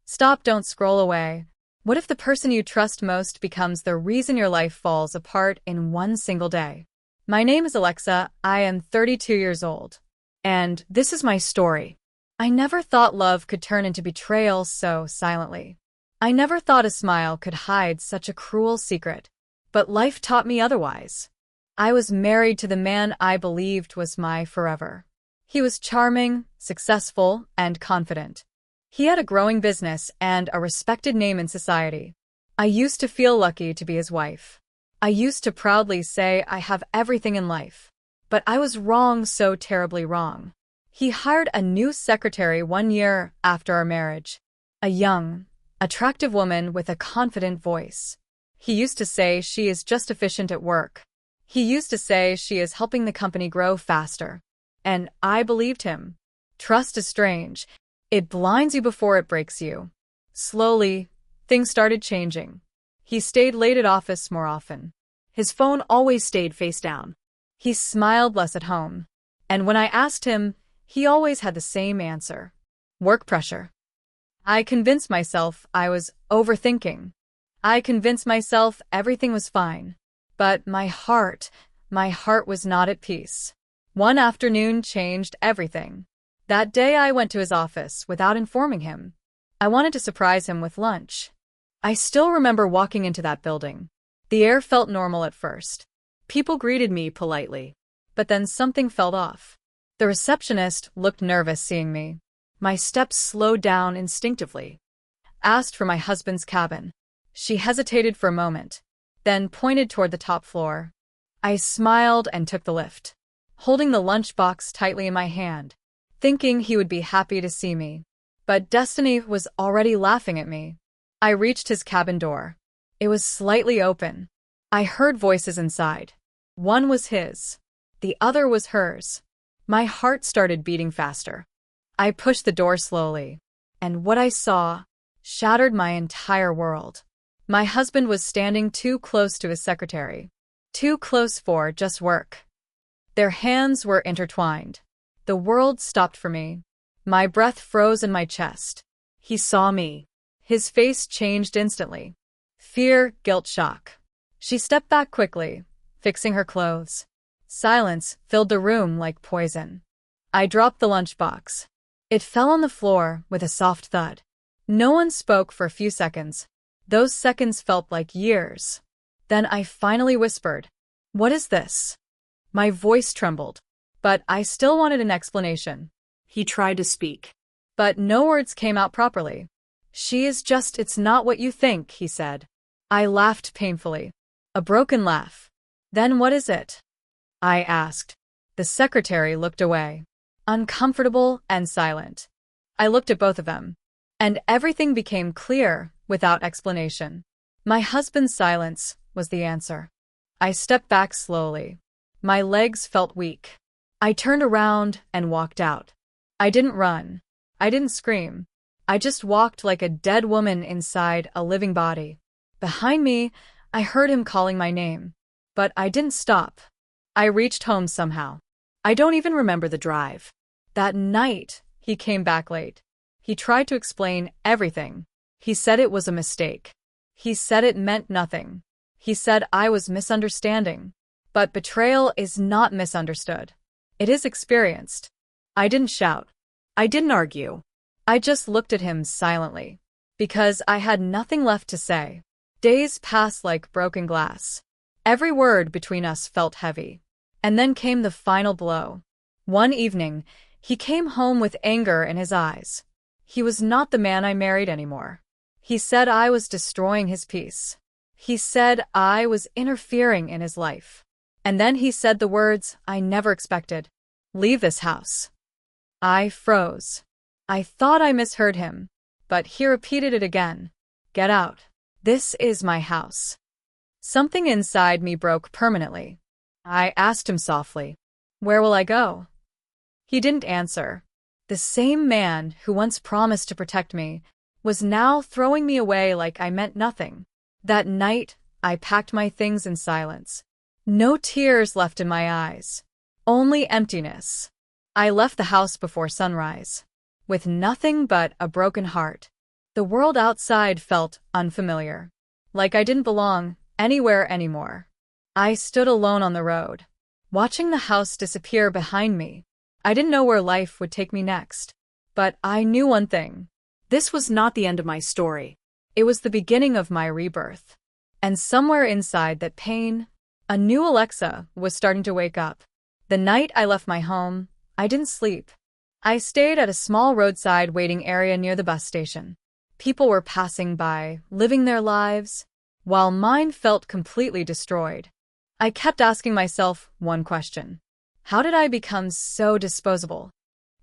Stop, don't scroll away. What if the person you trust most becomes the reason your life falls apart in one single day? My name is Alexa, I am 32 years old. And this is my story. I never thought love could turn into betrayal so silently. I never thought a smile could hide such a cruel secret. But life taught me otherwise. I was married to the man I believed was my forever. He was charming, successful, and confident. He had a growing business and a respected name in society. I used to feel lucky to be his wife. I used to proudly say I have everything in life. But I was wrong, so terribly wrong. He hired a new secretary 1 year after our marriage. A young, attractive woman with a confident voice. He used to say she is just efficient at work. He used to say she is helping the company grow faster. And I believed him. Trust is strange. It blinds you before it breaks you. Slowly, things started changing. He stayed late at office more often. His phone always stayed face down. He smiled less at home. And when I asked him, he always had the same answer. Work pressure. I convinced myself I was overthinking. I convinced myself everything was fine. But my heart was not at peace. One afternoon changed everything. That day I went to his office without informing him. I wanted to surprise him with lunch. I still remember walking into that building. The air felt normal at first. People greeted me politely. But then something felt off. The receptionist looked nervous seeing me. My steps slowed down instinctively. Asked for my husband's cabin. She hesitated for a moment, then pointed toward the top floor. I smiled and took the lift, holding the lunchbox tightly in my hand, thinking he would be happy to see me. But destiny was already laughing at me. I reached his cabin door. It was slightly open. I heard voices inside. One was his. The other was hers. My heart started beating faster. I pushed the door slowly, and what I saw shattered my entire world. My husband was standing too close to his secretary. Too close for just work. Their hands were intertwined. The world stopped for me. My breath froze in my chest. He saw me. His face changed instantly. Fear, guilt, shock. She stepped back quickly, fixing her clothes. Silence filled the room like poison. I dropped the lunchbox. It fell on the floor with a soft thud. No one spoke for a few seconds. Those seconds felt like years. Then I finally whispered, "What is this?" My voice trembled, but I still wanted an explanation. He tried to speak, but no words came out properly. It's not what you think," he said. I laughed painfully. A broken laugh. "Then what is it?" I asked. The secretary looked away, uncomfortable and silent. I looked at both of them, and everything became clear without explanation. My husband's silence was the answer. I stepped back slowly. My legs felt weak. I turned around and walked out. I didn't run. I didn't scream. I just walked like a dead woman inside a living body. Behind me, I heard him calling my name. But I didn't stop. I reached home somehow. I don't even remember the drive. That night, he came back late. He tried to explain everything. He said it was a mistake. He said it meant nothing. He said I was misunderstanding. But betrayal is not misunderstood. It is experienced. I didn't shout. I didn't argue. I just looked at him silently, because I had nothing left to say. Days passed like broken glass. Every word between us felt heavy. And then came the final blow. One evening, he came home with anger in his eyes. He was not the man I married anymore. He said I was destroying his peace. He said I was interfering in his life. And then he said the words I never expected. "Leave this house." I froze. I thought I misheard him, but he repeated it again. "Get out. This is my house." Something inside me broke permanently. I asked him softly, "Where will I go?" He didn't answer. The same man who once promised to protect me was now throwing me away like I meant nothing. That night, I packed my things in silence. No tears left in my eyes. Only emptiness. I left the house before sunrise, with nothing but a broken heart. The world outside felt unfamiliar, like I didn't belong anywhere anymore. I stood alone on the road, watching the house disappear behind me. I didn't know where life would take me next, but I knew one thing. This was not the end of my story. It was the beginning of my rebirth. And somewhere inside that pain, a new Alexa was starting to wake up. The night I left my home, I didn't sleep. I stayed at a small roadside waiting area near the bus station. People were passing by, living their lives, while mine felt completely destroyed. I kept asking myself one question. How did I become so disposable?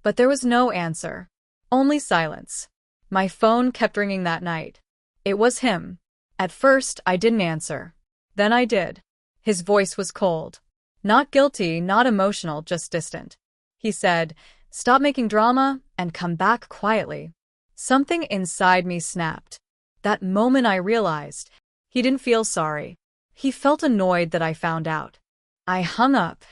But there was no answer. Only silence. My phone kept ringing that night. It was him. At first, I didn't answer. Then I did. His voice was cold. Not guilty, not emotional, just distant. He said, "Stop making drama and come back quietly." Something inside me snapped. That moment I realized he didn't feel sorry. He felt annoyed that I found out. I hung up,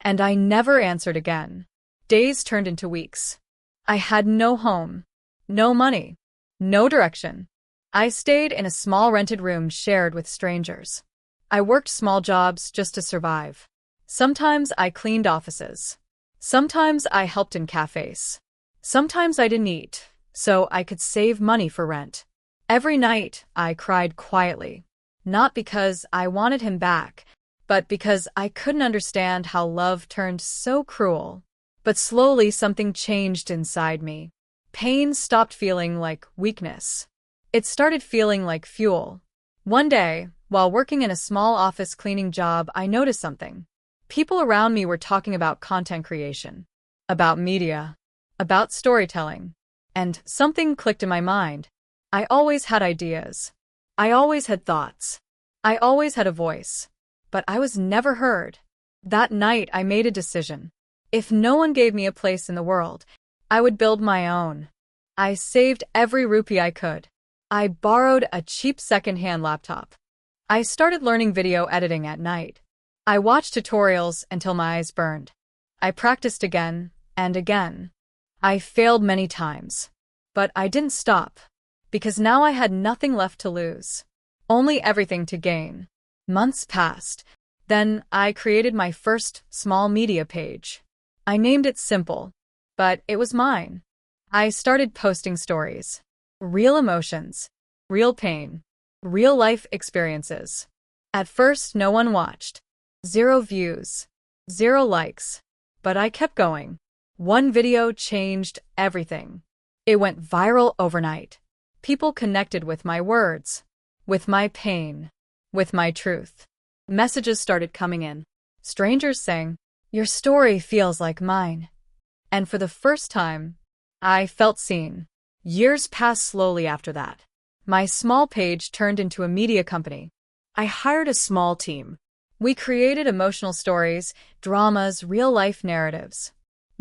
and I never answered again. Days turned into weeks. I had no home, no money, no direction. I stayed in a small rented room shared with strangers. I worked small jobs just to survive. Sometimes I cleaned offices. Sometimes I helped in cafes. Sometimes I didn't eat, so I could save money for rent. Every night, I cried quietly. Not because I wanted him back, but because I couldn't understand how love turned so cruel. But slowly something changed inside me. Pain stopped feeling like weakness. It started feeling like fuel. One day, while working in a small office cleaning job, I noticed something. People around me were talking about content creation, about media, about storytelling. And something clicked in my mind. I always had ideas. I always had thoughts. I always had a voice. But I was never heard. That night, I made a decision. If no one gave me a place in the world, I would build my own. I saved every rupee I could. I borrowed a cheap second-hand laptop. I started learning video editing at night. I watched tutorials until my eyes burned. I practiced again and again. I failed many times. But I didn't stop, because now I had nothing left to lose. Only everything to gain. Months passed. Then I created my first small media page. I named it Simple, but it was mine. I started posting stories. Real emotions, real pain, real life experiences. At first, no one watched. 0 views, 0 likes. But I kept going. One video changed everything. It went viral overnight. People connected with my words, with my pain, with my truth. Messages started coming in. Strangers saying, "Your story feels like mine." And for the first time, I felt seen. Years passed slowly after that. My small page turned into a media company. I hired a small team. We created emotional stories, dramas, real-life narratives.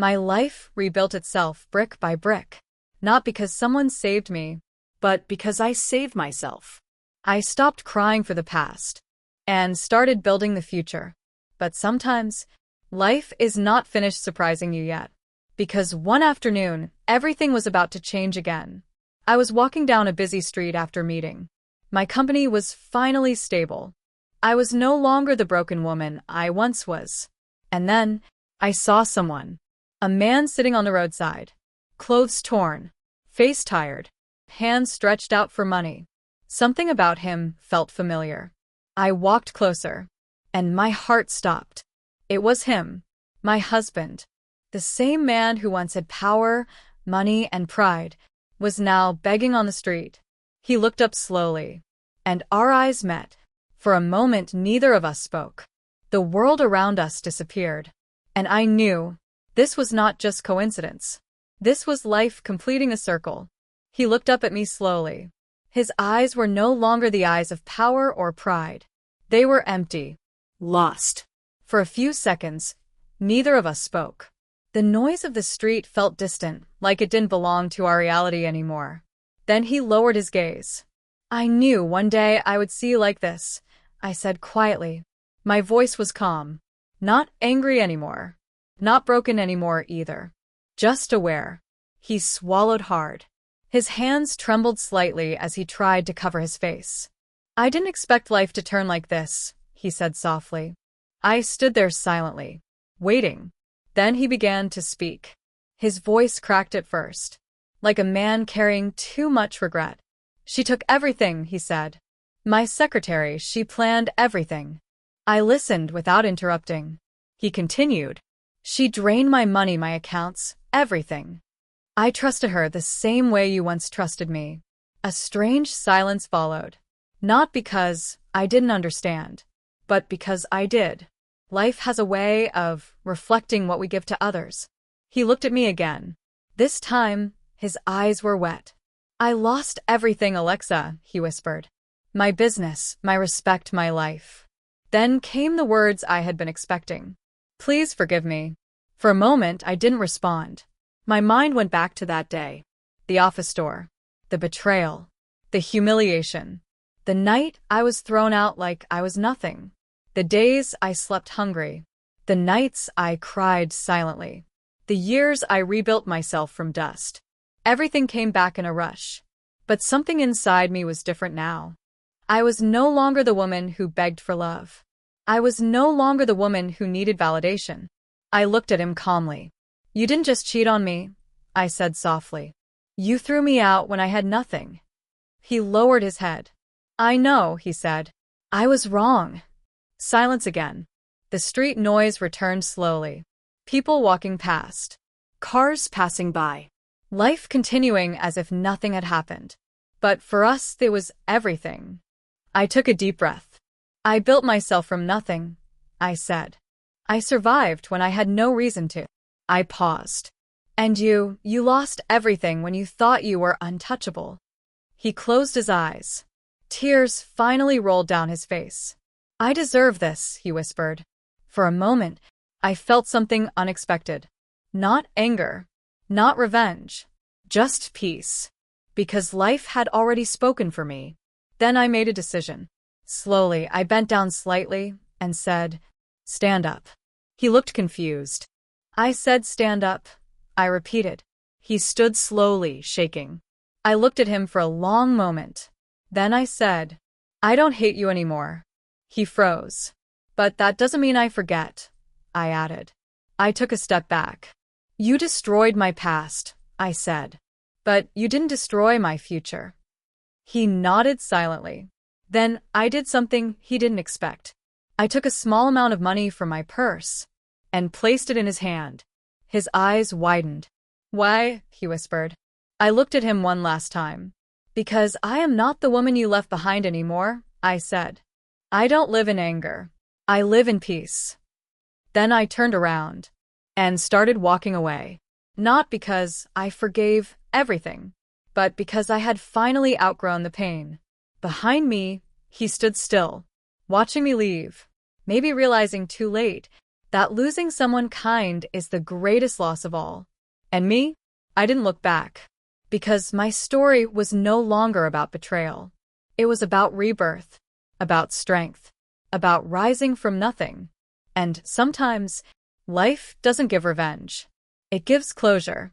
My life rebuilt itself brick by brick. Not because someone saved me, but because I saved myself. I stopped crying for the past and started building the future. But sometimes, life is not finished surprising you yet. Because one afternoon, everything was about to change again. I was walking down a busy street after meeting. My company was finally stable. I was no longer the broken woman I once was. And then, I saw someone. A man sitting on the roadside. Clothes torn. Face tired. Hands stretched out for money. Something about him felt familiar. I walked closer. And my heart stopped. It was him. My husband. The same man who once had power, money, and pride, was now begging on the street. He looked up slowly, and our eyes met. For a moment, neither of us spoke. The world around us disappeared, and I knew this was not just coincidence. This was life completing a circle. He looked up at me slowly. His eyes were no longer the eyes of power or pride. They were empty, lost. For a few seconds, neither of us spoke. The noise of the street felt distant, like it didn't belong to our reality anymore. Then he lowered his gaze. "I knew one day I would see you like this," I said quietly. My voice was calm. Not angry anymore. Not broken anymore either. Just aware. He swallowed hard. His hands trembled slightly as he tried to cover his face. "I didn't expect life to turn like this," he said softly. I stood there silently, waiting. Then he began to speak. His voice cracked at first, like a man carrying too much regret. "She took everything," he said. "My secretary, she planned everything." I listened without interrupting. He continued. "She drained my money, my accounts, everything. I trusted her the same way you once trusted me." A strange silence followed. Not because I didn't understand, but because I did. Life has a way of reflecting what we give to others. He looked at me again. This time, his eyes were wet. "I lost everything, Alexa," he whispered. "My business, my respect, my life." Then came the words I had been expecting. "Please forgive me." For a moment, I didn't respond. My mind went back to that day. The office door. The betrayal. The humiliation. The night I was thrown out like I was nothing. The days I slept hungry. The nights I cried silently. The years I rebuilt myself from dust. Everything came back in a rush. But something inside me was different now. I was no longer the woman who begged for love. I was no longer the woman who needed validation. I looked at him calmly. "You didn't just cheat on me," I said softly. "You threw me out when I had nothing." He lowered his head. "I know," he said. "I was wrong." Silence again. The street noise returned slowly. People walking past. Cars passing by. Life continuing as if nothing had happened. But for us, there was everything. I took a deep breath. "I built myself from nothing," I said. "I survived when I had no reason to." I paused. "And you lost everything when you thought you were untouchable." He closed his eyes. Tears finally rolled down his face. "I deserve this," he whispered. For a moment, I felt something unexpected. Not anger, not revenge, just peace. Because life had already spoken for me. Then I made a decision. Slowly, I bent down slightly and said, "Stand up." He looked confused. I said, "Stand up," I repeated. He stood slowly, shaking. I looked at him for a long moment. Then I said, "I don't hate you anymore." He froze. "But that doesn't mean I forget," I added. I took a step back. "You destroyed my past," I said. "But you didn't destroy my future." He nodded silently. Then I did something he didn't expect. I took a small amount of money from my purse and placed it in his hand. His eyes widened. "Why?" he whispered. I looked at him one last time. "Because I am not the woman you left behind anymore," I said. "I don't live in anger. I live in peace." Then I turned around and started walking away. Not because I forgave everything, but because I had finally outgrown the pain. Behind me, he stood still, watching me leave, maybe realizing too late that losing someone kind is the greatest loss of all. And me? I didn't look back. Because my story was no longer about betrayal. It was about rebirth, about strength, about rising from nothing. And sometimes, life doesn't give revenge. It gives closure.